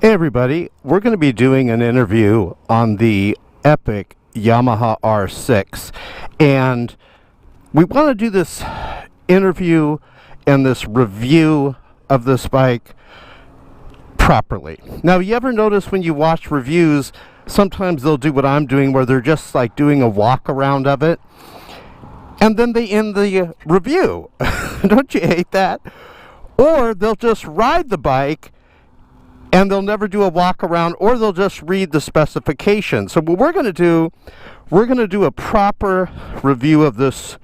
Hey everybody, we're going to be doing an interview on the epic Yamaha R6, and we want to do this interview and this review of this bike properly. Now, you ever notice when you watch reviews, sometimes they'll do what I'm doing, where they're just like doing a walk around of it, and then they end the review. Don't you hate that? Or they'll just ride the bike and they'll never do a walk around, or they'll just read the specifications. So what we're going to do, we're going to do a proper review of this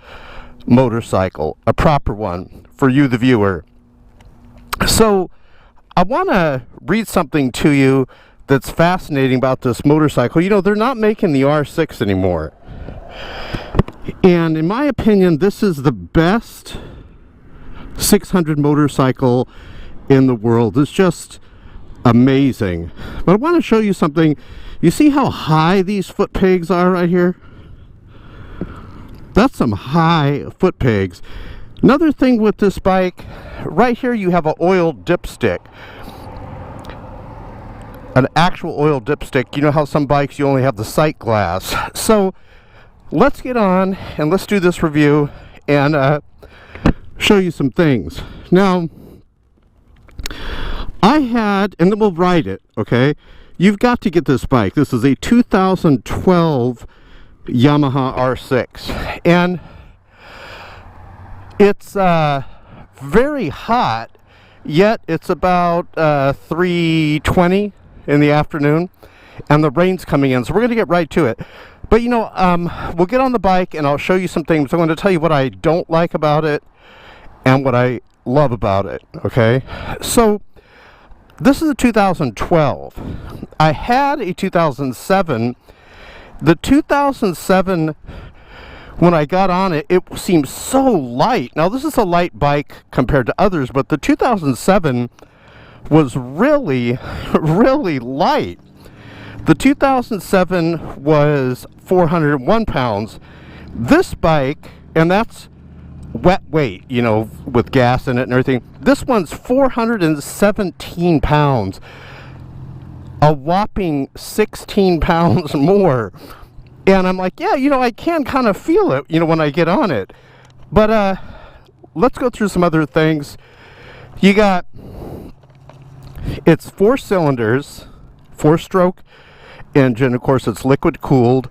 motorcycle, a proper one for you, the viewer. So I want to read something to you that's fascinating about this motorcycle. You know, they're not making the R6 anymore. And in my opinion, this is the best 600 motorcycle in the world. It's just amazing. But I want to show you something. You see how high these foot pegs are right here? That's some high foot pegs. Another thing with this bike, right here you have an oil dipstick. An actual oil dipstick. You know how some bikes you only have the sight glass. So let's get on and let's do this review and show you some things. Now, I had, and then we'll ride it, okay? You've got to get this bike. This is a 2012 Yamaha R6. And it's very hot, yet it's about 3:20 in the afternoon, and the rain's coming in, so we're going to get right to it. But, you know, we'll get on the bike, and I'll show you some things. I'm going to tell you what I don't like about it and what I love about it, okay? So this is a 2012. I had a 2007. The 2007, when I got on it, it seemed so light. Now, this is a light bike compared to others, but the 2007 was really, really light. The 2007 was 401 pounds. This bike, and that's wet weight, you know, with gas in it and everything. This one's 417 pounds. A whopping 16 pounds more. And I'm like, yeah, you know, I can kind of feel it, you know, when I get on it. But let's go through some other things. You got, it's 4 cylinders, 4-stroke engine. Of course, it's liquid cooled.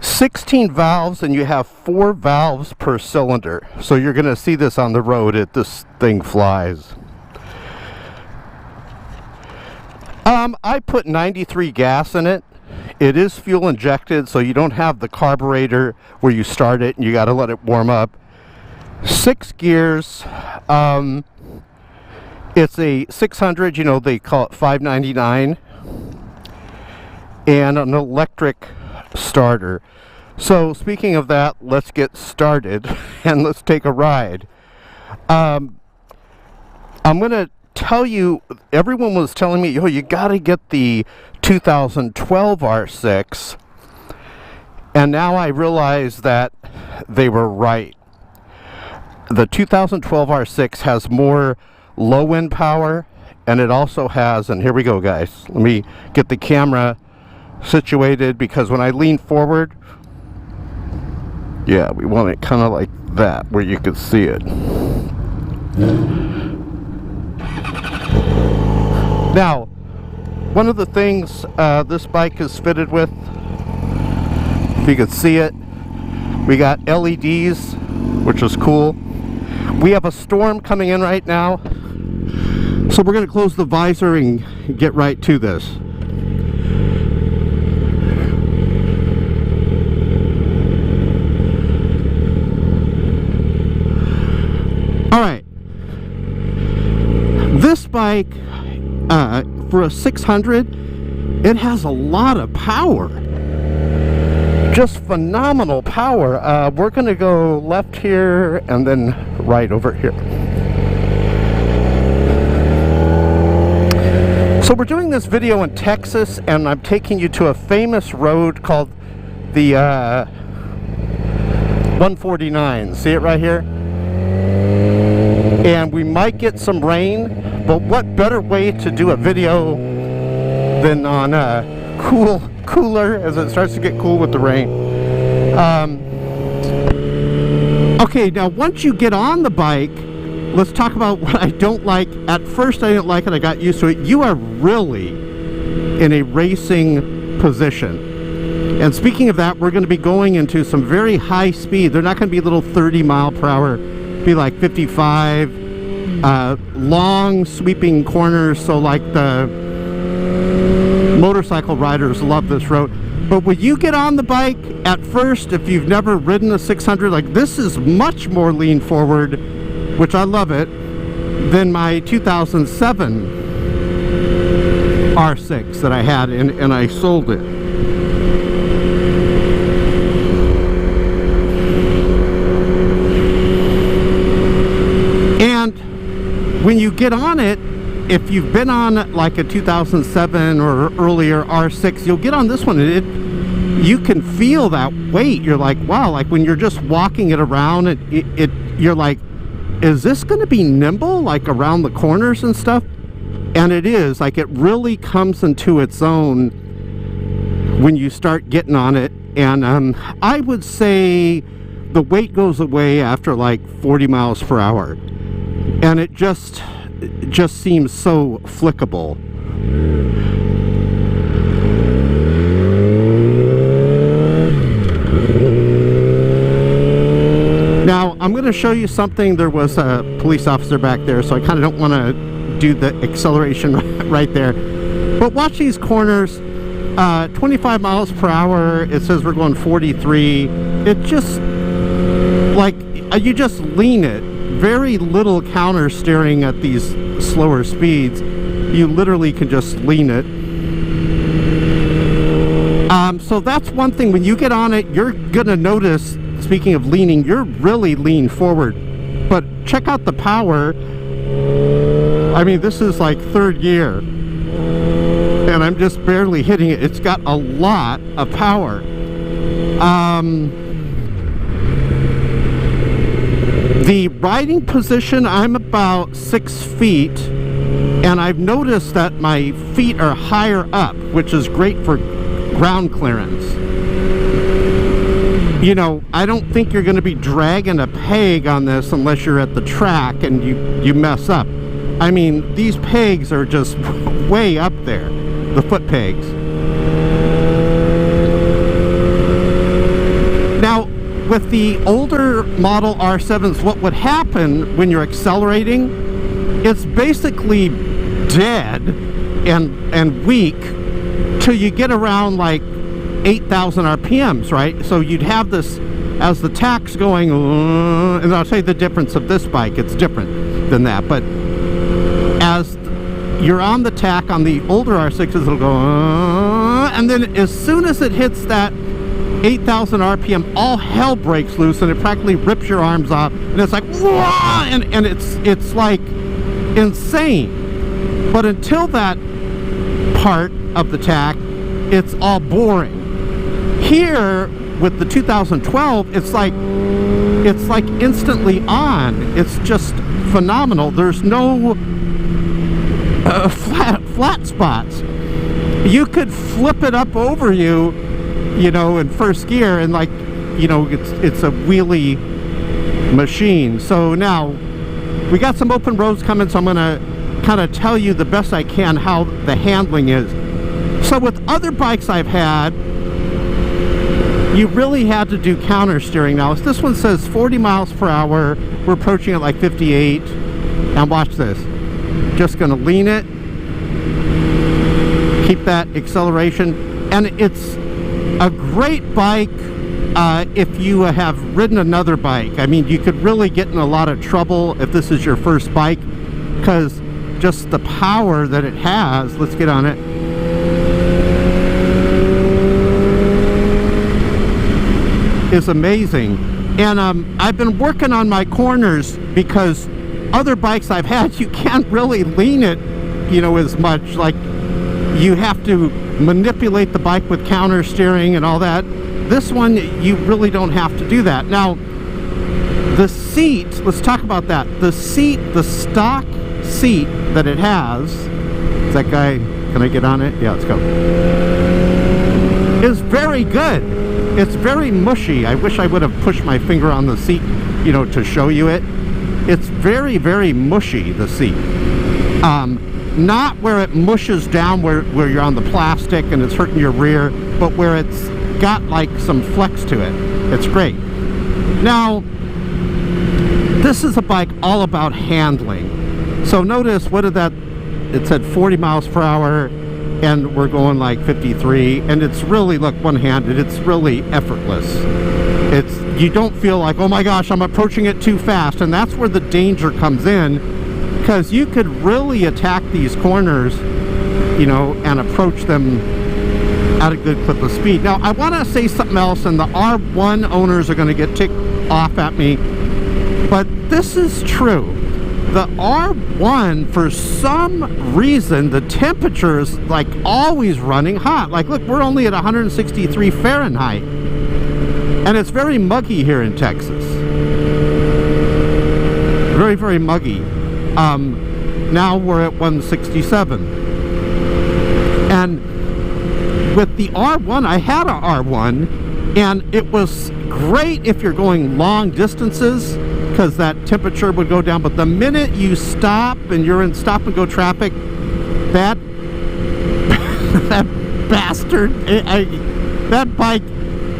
16 valves, and you have 4 valves per cylinder. So you're going to see this on the road. This thing flies. I put 93 gas in it. It is fuel injected, so you don't have the carburetor where you start it and you got to let it warm up. 6 gears. It's a 600, you know, they call it 599, and an electric starter. So speaking of that, let's get started and let's take a ride. I'm gonna tell you, everyone was telling me, oh, you gotta get the 2012 R6, and now I realize that they were right. The 2012 R6 has more low end power, and it also has, and here we go guys, let me get the camera situated, because when I lean forward, yeah, we want it kind of like that where you can see it. Now, one of the things this bike is fitted with, if you can see it, we got LEDs, which is cool. We have a storm coming in right now, so we're going to close the visor and get right to this. Alright, this bike, for a 600, it has a lot of power. Just phenomenal power. We're going to go left here and then right over here. So we're doing this video in Texas, and I'm taking you to a famous road called the 149. See it right here? And we might get some rain, but what better way to do a video than on cooler as it starts to get cool with the rain. Okay, now once you get on the bike, let's talk about what I don't like. At first I didn't like it, I got used to it. You are really in a racing position. And speaking of that, we're going to be going into some very high speed. They're not going to be little 30 mile per hour, be like 55, long sweeping corners, so like the motorcycle riders love this road. But when you get on the bike, at first, if you've never ridden a 600, like this is much more lean forward, which I love it, than my 2007 R6 that I had, and I sold it. And when you get on it, if you've been on like a 2007 or earlier R6, you'll get on this one and you can feel that weight. You're like, wow, like when you're just walking it around, you're like, is this going to be nimble, like around the corners and stuff? And it is, like it really comes into its own when you start getting on it. And I would say the weight goes away after like 40 miles per hour. And it just seems so flickable. Now, I'm going to show you something. There was a police officer back there, so I kind of don't want to do the acceleration right there. But watch these corners. 25 miles per hour. It says we're going 43. It just, like, you just lean it. Very little counter steering at these slower speeds. You literally can just lean it. So that's one thing. When you get on it, you're gonna notice, speaking of leaning, you're really lean forward. But check out the power. I mean, this is like third gear, and I'm just barely hitting it. It's got a lot of power. The riding position, I'm about 6 feet, and I've noticed that my feet are higher up, which is great for ground clearance. You know, I don't think you're going to be dragging a peg on this unless you're at the track and you mess up. I mean, these pegs are just way up there, the foot pegs. Now, with the older model R7s, what would happen when you're accelerating, it's basically dead and weak till you get around like 8,000 RPMs, right? So you'd have this as the tack's going, and I'll tell you the difference of this bike. It's different than that, but as you're on the tack on the older R6s, it'll go, and then as soon as it hits that 8,000 RPM, all hell breaks loose, and it practically rips your arms off, and it's like, whoa! And it's like insane. But until that part of the tack, it's all boring. Here with the 2012, it's like instantly on. It's just phenomenal. There's no flat spots. You could flip it up over you know, in first gear, and like, you know, it's a wheelie machine. So now we got some open roads coming, so I'm gonna kind of tell you the best I can how the handling is. So with other bikes I've had, you really had to do counter steering. Now this one says 40 miles per hour. We're approaching it like 58, and watch this. Just gonna lean it, keep that acceleration, and it's a great bike if you have ridden another bike. I mean, you could really get in a lot of trouble if this is your first bike, because just the power that it has. Let's get on it. Is amazing. And I've been working on my corners, because other bikes I've had, you can't really lean it, you know, as much. Like, you have to manipulate the bike with counter steering and all that. This one, you really don't have to do that. Now, the seat, let's talk about that. The seat, the stock seat that it has, is that guy Can I get on it? Yeah, let's go. It's very good. It's very mushy. I wish I would have pushed my finger on the seat, you know, to show you it. It's very, very mushy, the seat. Not where it mushes down where you're on the plastic and it's hurting your rear, but where it's got like some flex to it. It's great. Now, this is a bike all about handling. So notice, what did that, it said 40 miles per hour, and we're going like 53, and it's really, look, one-handed, it's really effortless. It's, you don't feel like, oh my gosh, I'm approaching it too fast, and that's where the danger comes in, because you could really attack these corners, you know, and approach them at a good clip of speed. Now, I want to say something else, and the R1 owners are going to get ticked off at me, but this is true. The R1, for some reason, the temperature is like always running hot. Like, look, we're only at 163 Fahrenheit, and it's very muggy here in Texas. Very, very muggy. Now we're at 167. And with the R1, I had an R1, and it was great if you're going long distances, because that temperature would go down. But the minute you stop and you're in stop and go traffic, that that bastard, that bike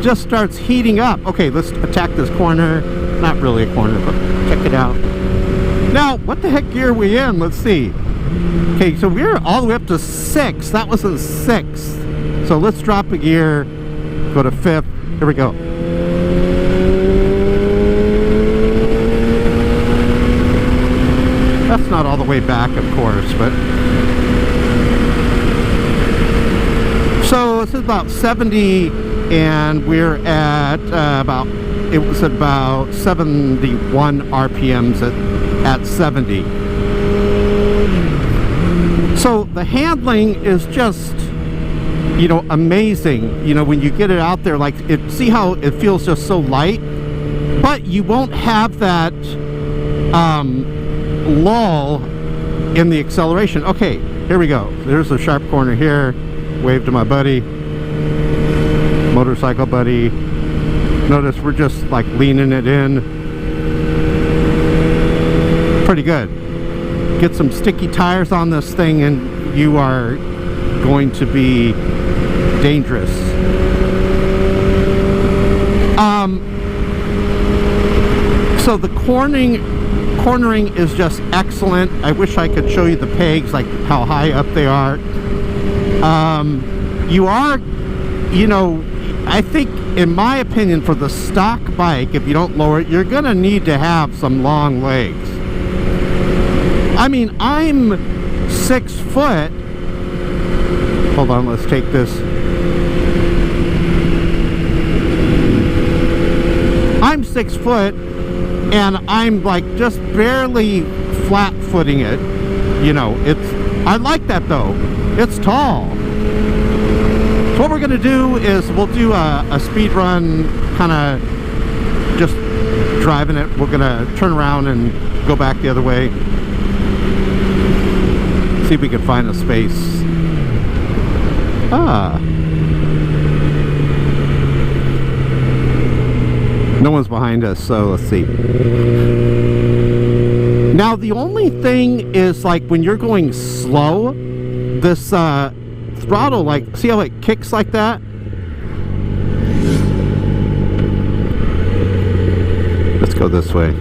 just starts heating up. Okay, let's attack this corner. Not really a corner, but check it out. Now, what the heck gear are we in? Let's see. Okay, so we're all the way up to 6. That was in 6th. So let's drop a gear, go to 5th. Here we go. That's not all the way back, of course, but... So this is about 70, and we're at about... It was about 71 RPMs at 70. So the handling is just, you know, amazing. You know, when you get it out there, like, see how it feels just so light? But you won't have that lull in the acceleration. Okay, here we go. There's a sharp corner here. Wave to my buddy, motorcycle buddy. Notice we're just like leaning it in. Pretty good. Get some sticky tires on this thing and you are going to be dangerous. So the cornering is just excellent. I wish I could show you the pegs, like how high up they are. You are, you know, I think, in my opinion, for the stock bike, if you don't lower it, you're gonna need to have some long legs. I mean, I'm 6 foot. Hold on, let's take this. I'm 6 foot, and I'm like just barely flat footing it. You know, I like that though. It's tall. So what we're going to do is we'll do a speed run, kind of just driving it. We're going to turn around and go back the other way. See if we can find a space. No one's behind us, so let's see. Now the only thing is, like, when you're going slow, this throttle, like, see how it kicks like that? Let's go this way.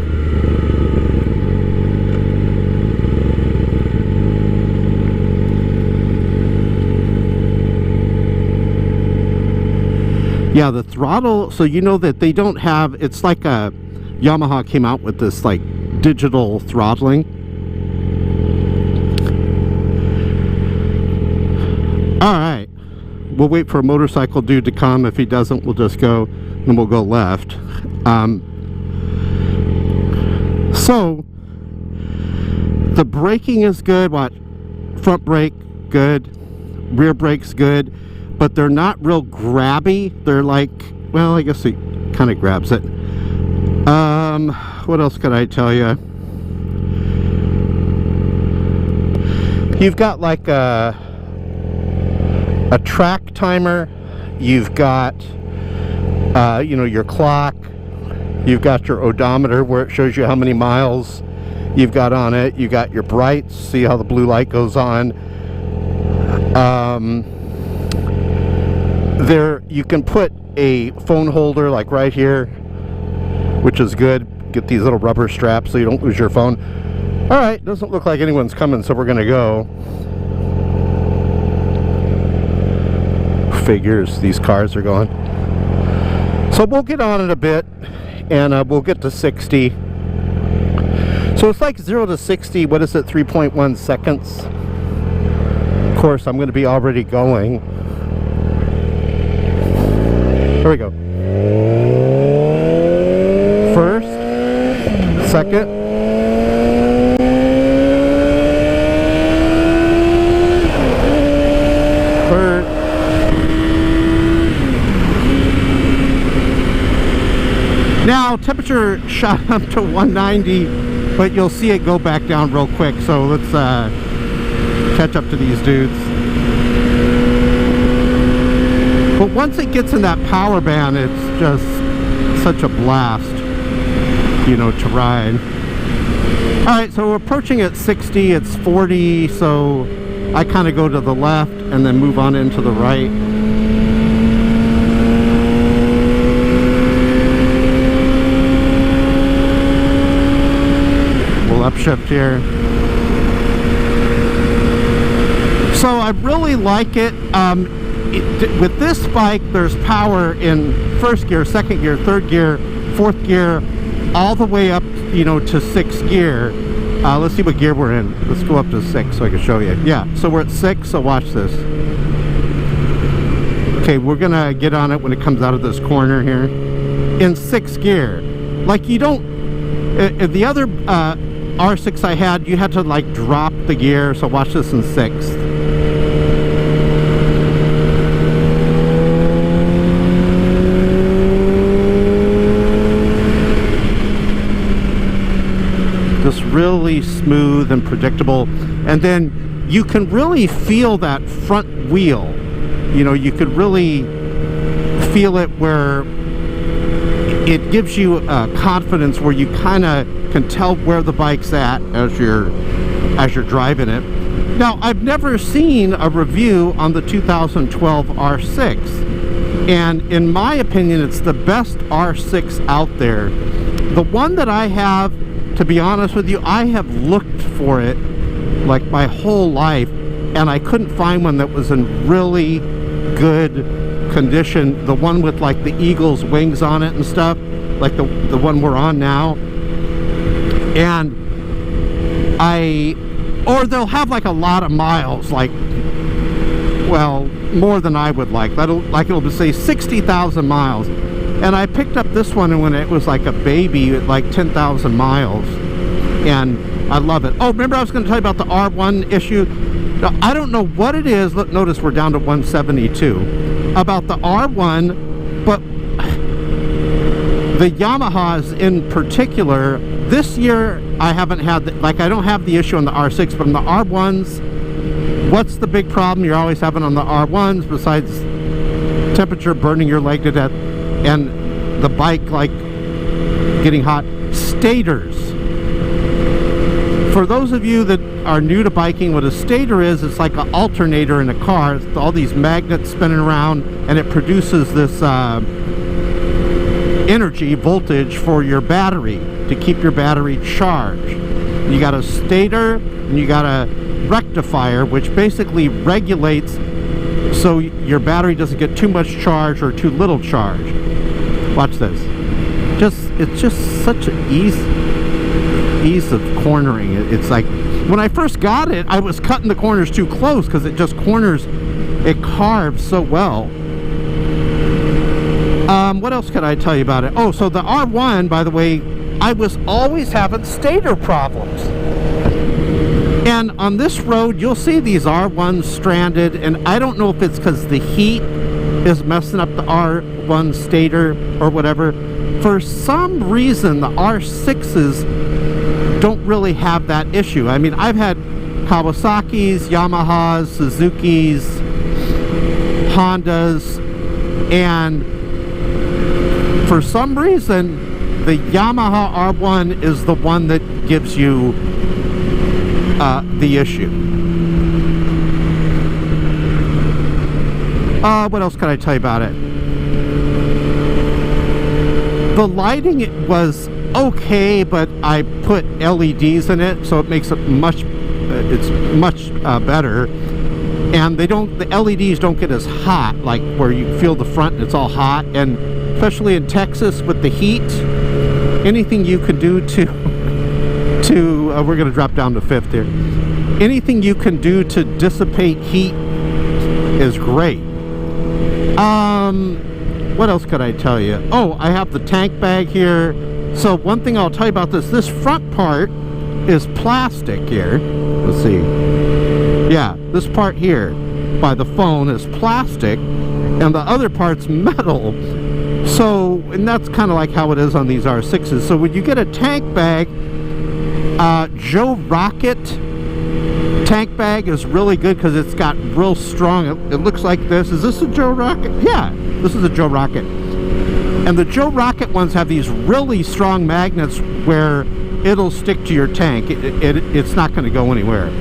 Yeah, the throttle, so you know that they don't have, it's like a, Yamaha came out with this like digital throttling. Alright, we'll wait for a motorcycle dude to come. If he doesn't, we'll just go, and we'll go left. So, the braking is good. Watch, front brake, good. Rear brake's good. But they're not real grabby. They're like, well, I guess it kind of grabs it. What else could I tell you? You've got like a a track timer, you've got you know, your clock, you've got your odometer where it shows you how many miles you've got on it, you got your brights, see how the blue light goes on. There you can put a phone holder like right here, which is good. Get these little rubber straps so you don't lose your phone. All right, doesn't look like anyone's coming, so we're gonna go. Figures, these cars are going. So we'll get on it a bit, and we'll get to 60. So it's like 0 to 60, what is it, 3.1 seconds? Of course, I'm going to be already going. Here we go. First, second. Third. Now, temperature shot up to 190, but you'll see it go back down real quick. So let's catch up to these dudes. But once it gets in that power band, it's just such a blast, you know, to ride. All right, so we're approaching at 60, it's 40, so I kind of go to the left and then move on into the right. We'll upshift here. So I really like it. With this bike, there's power in first gear, second gear, third gear, fourth gear, all the way up, you know, to 6th gear. Let's see what gear we're in. Let's go up to 6 so I can show you. Yeah, so we're at 6, so watch this. Okay, we're gonna get on it when it comes out of this corner here. In 6th gear. Like, you don't, the other R6 I had, you had to like drop the gear, so watch this in 6th. Just really smooth and predictable, and then you can really feel that front wheel. You know, you could really feel it where it gives you confidence, where you kind of can tell where the bike's at as you're driving it. Now, I've never seen a review on the 2012 R6, and in my opinion, it's the best R6 out there. The one that I have, to be honest with you, I have looked for it like my whole life, and I couldn't find one that was in really good condition. The one with like the eagle's wings on it and stuff, like the one we're on now. And or they'll have like a lot of miles, like, well, more than I would like. It'll say 60,000 miles. And I picked up this one when it was like a baby at like 10,000 miles. And I love it. Oh, remember I was going to tell you about the R1 issue? Now, I don't know what it is. Look, notice we're down to 172. About the R1, but the Yamahas in particular, this year I haven't had, I don't have the issue on the R6, but on the R1s, what's the big problem you're always having on the R1s besides temperature burning your leg to death and the bike like getting hot? Stators. For those of you that are new to biking, what a stator is, it's like an alternator in a car. It's all these magnets spinning around, and it produces this energy, voltage for your battery to keep your battery charged. You got a stator and you got a rectifier, which basically regulates so your battery doesn't get too much charge or too little charge. Watch this. It's just such an ease of cornering. It's like when I first got it, I was cutting the corners too close because it just corners, it carves so well. What else could I tell you about it? Oh, so the R1, by the way, I was always having stator problems. And on this road, you'll see these R1s stranded, and I don't know if it's because the heat is messing up the R1 stator or whatever. For some reason, the R6s don't really have that issue. I mean, I've had Kawasaki's, Yamahas, Suzuki's, Hondas, and for some reason the Yamaha R1 is the one that gives you the issue. What else can I tell you about it? The lighting was okay, but I put LEDs in it, so it makes it much better. And the LEDs don't get as hot, like where you feel the front and it's all hot. And especially in Texas with the heat, anything you can do to we're going to drop down to 5th here. Anything you can do to dissipate heat is great. What else could I tell you? Oh, I have the tank bag here. So one thing I'll tell you about this front part is plastic here. Let's see. Yeah, this part here by the phone is plastic, and the other part's metal. So, and that's kind of like how it is on these R6s. So when you get a tank bag, Joe Rocket tank bag is really good because it's got real strong, it looks like this. Is this a Joe Rocket? Yeah, this is a Joe Rocket. And the Joe Rocket ones have these really strong magnets where it'll stick to your tank. It's not going to go anywhere.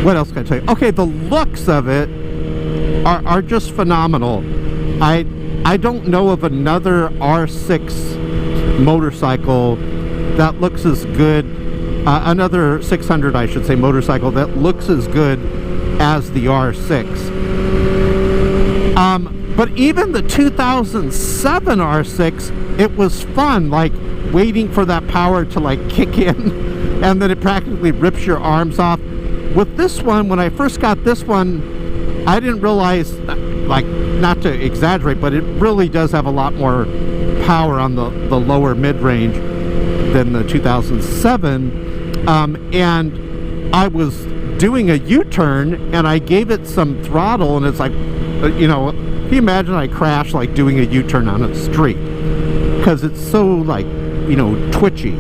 What else can I tell you? Okay, the looks of it are just phenomenal. I don't know of another R6 motorcycle that looks as good, another 600 I should say motorcycle that looks as good as the R6. But even the 2007 R6, it was fun, like waiting for that power to like kick in, and then it practically rips your arms off. With this one, when I first got this one, I didn't realize, like, not to exaggerate, but it really does have a lot more power on the lower mid-range than the 2007. And I was doing a U-turn, and I gave it some throttle, and it's like, you know, can you imagine I crashed like doing a U-turn on a street? Because it's so, like, you know, twitchy.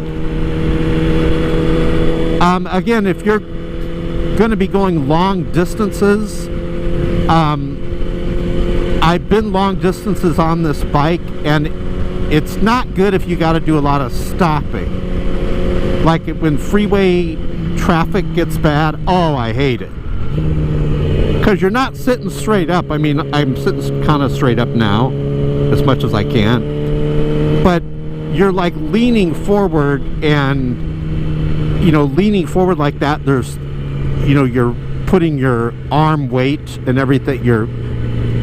Again, if you're going to be going long distances, I've been long distances on this bike, and it's not good if you got to do a lot of stopping. Like when freeway traffic gets bad, oh, I hate it. Because you're not sitting straight up. I mean, I'm sitting kind of straight up now, as much as I can. But you're like leaning forward, and, you know, leaning forward like that, there's, you know, you're putting your arm weight and everything you're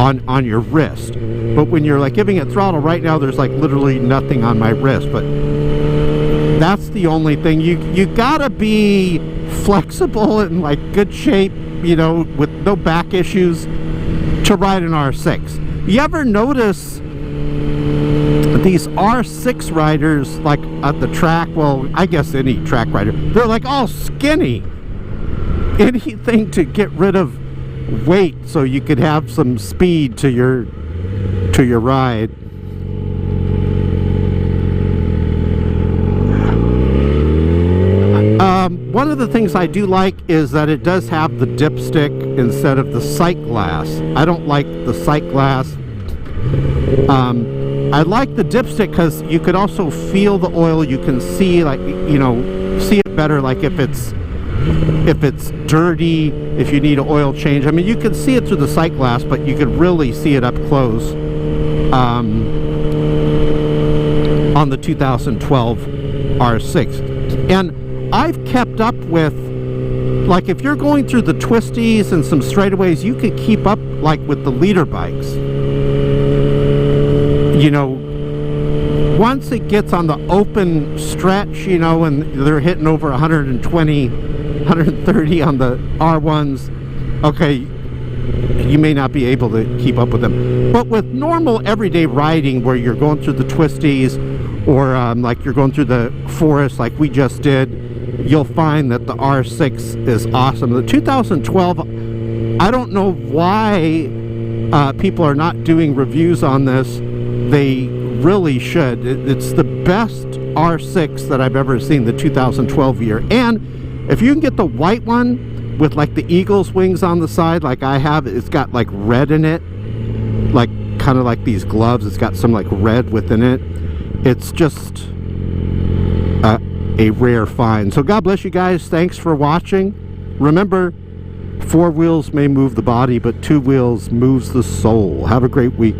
on your wrist. But when you're like giving it throttle right now, there's like literally nothing on my wrist. But that's the only thing. You gotta be flexible and like good shape, you know, with no back issues to ride an R6. You ever notice these R6 riders like at the track? Well, I guess any track rider, they're like all skinny. Anything to get rid of weight so you could have some speed to your ride. One of the things I do like is that it does have the dipstick instead of the sight glass. I don't like the sight glass. I like the dipstick because you could also feel the oil. You can see, like, you know, see it better, like if it's dirty, if you need an oil change. I mean, you can see it through the sight glass, but you could really see it up close on the 2012 R6. And I've kept up with, like, if you're going through the twisties and some straightaways, you could keep up like with the leader bikes. You know, once it gets on the open stretch, you know, and they're hitting over 120, 130 on the R1s, okay, you may not be able to keep up with them. But with normal everyday riding where you're going through the twisties, or like you're going through the forest like we just did, you'll find that the R6 is awesome. The 2012, I don't know why people are not doing reviews on this. They really should. It's the best R6 that I've ever seen, the 2012 year. And if you can get the white one, with like the eagle's wings on the side like I have. It's got like red in it, like kind of like these gloves. It's got some like red within it. It's just a rare find. So God bless you guys. Thanks for watching. Remember, 4 wheels may move the body, but 2 wheels moves the soul. Have a great week.